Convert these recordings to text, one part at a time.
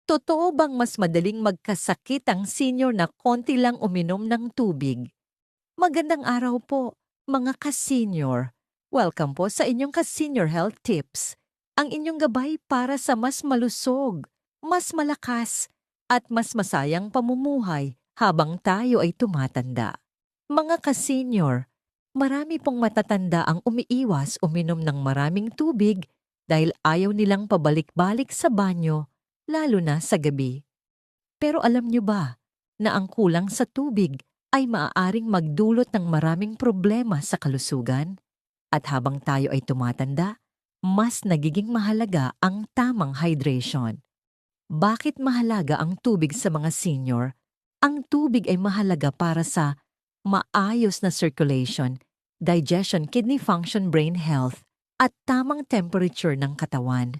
Totoo bang mas madaling magkasakit ang senior na konti lang uminom ng tubig? Magandang araw po, mga ka-senior. Welcome po sa inyong ka-senior health tips. Ang inyong gabay para sa mas malusog, mas malakas, at mas masayang pamumuhay habang tayo ay tumatanda. Mga ka-senior, marami pong matatanda ang umiiwas uminom ng maraming tubig dahil ayaw nilang pabalik-balik sa banyo, lalo na sa gabi. Pero alam niyo ba na ang kulang sa tubig ay maaaring magdulot ng maraming problema sa kalusugan? At habang tayo ay tumatanda, mas nagiging mahalaga ang tamang hydration. Bakit mahalaga ang tubig sa mga senior? Ang tubig ay mahalaga para sa maayos na circulation, digestion, kidney function, brain health, at tamang temperature ng katawan.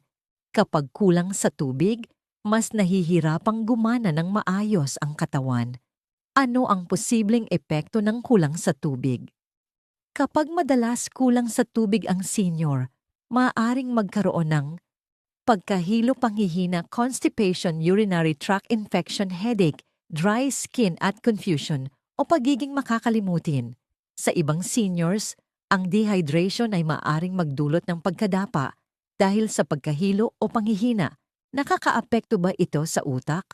Kapag kulang sa tubig, mas nahihirapang gumana ng maayos ang katawan. Ano ang posibleng epekto ng kulang sa tubig? Kapag madalas kulang sa tubig ang senior, maaaring magkaroon ng pagkahilo-panghihina, constipation, urinary tract infection, headache, dry skin at confusion o pagiging makakalimutin. Sa ibang seniors, ang dehydration ay maaaring magdulot ng pagkadapa dahil sa pagkahilo o panghihina. Nakakaapekto ba ito sa utak?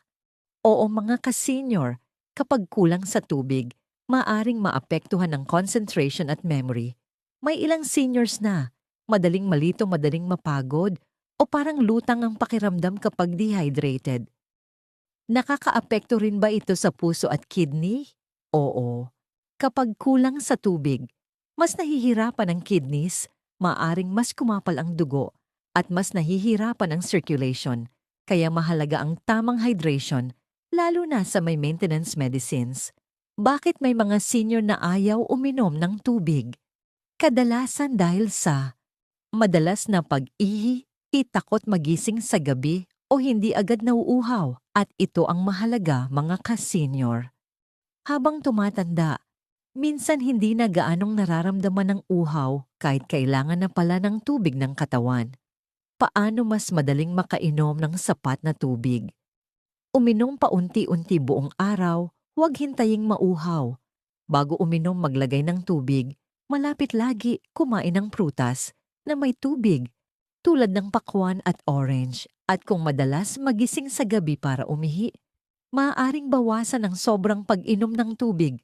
Oo mga ka-senior, kapag kulang sa tubig, maaring maapektuhan ng concentration at memory. May ilang seniors na madaling malito, madaling mapagod, o parang lutang ang pakiramdam kapag dehydrated. Nakakaapekto rin ba ito sa puso at kidney? Oo. Kapag kulang sa tubig, mas nahihirapan ang kidneys, maaring mas kumapal ang dugo, at mas nahihirapan ang circulation. Kaya mahalaga ang tamang hydration, lalo na sa may maintenance medicines. Bakit may mga senior na ayaw uminom ng tubig? Kadalasan dahil sa madalas na pag-ihi, takot magising sa gabi o hindi agad nauuhaw, at ito ang mahalaga mga ka-senior. Habang tumatanda, minsan hindi na gaanong nararamdaman ng uhaw kahit kailangan na pala ng tubig ng katawan. Paano mas madaling makainom ng sapat na tubig? Uminom paunti-unti buong araw, huwag hintaying mauhaw. Bago uminom maglagay ng tubig, malapit lagi kumain ng prutas na may tubig tulad ng pakwan at orange, at kung madalas magising sa gabi para umihi, maaaring bawasan ang sobrang pag-inom ng tubig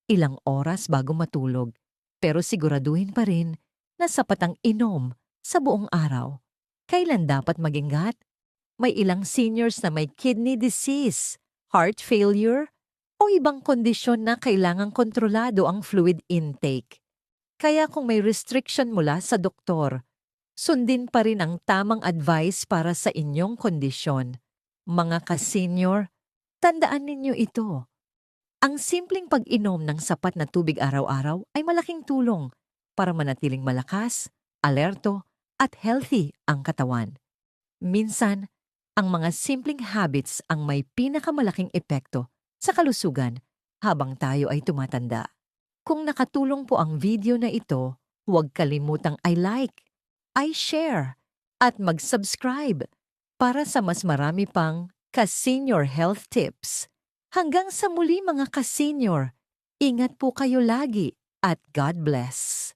ilang oras bago matulog, pero siguraduhin pa rin na sapat ang inom sa buong araw. Kailan dapat mag-ingat? May ilang seniors na may kidney disease, heart failure, o ibang kondisyon na kailangang kontrolado ang fluid intake. Kaya kung may restriction mula sa doktor, sundin pa rin ang tamang advice para sa inyong kondisyon. Mga ka-senior, tandaan ninyo ito. Ang simpleng pag-inom ng sapat na tubig araw-araw ay malaking tulong para manatiling malakas, alerto, at healthy ang katawan. Minsan, ang mga simpleng habits ang may pinakamalaking epekto sa kalusugan habang tayo ay tumatanda. Kung nakatulong po ang video na ito, huwag kalimutang i-like, i-share, at mag-subscribe para sa mas marami pang ka-senior health tips. Hanggang sa muli mga ka-senior, ingat po kayo lagi at God bless.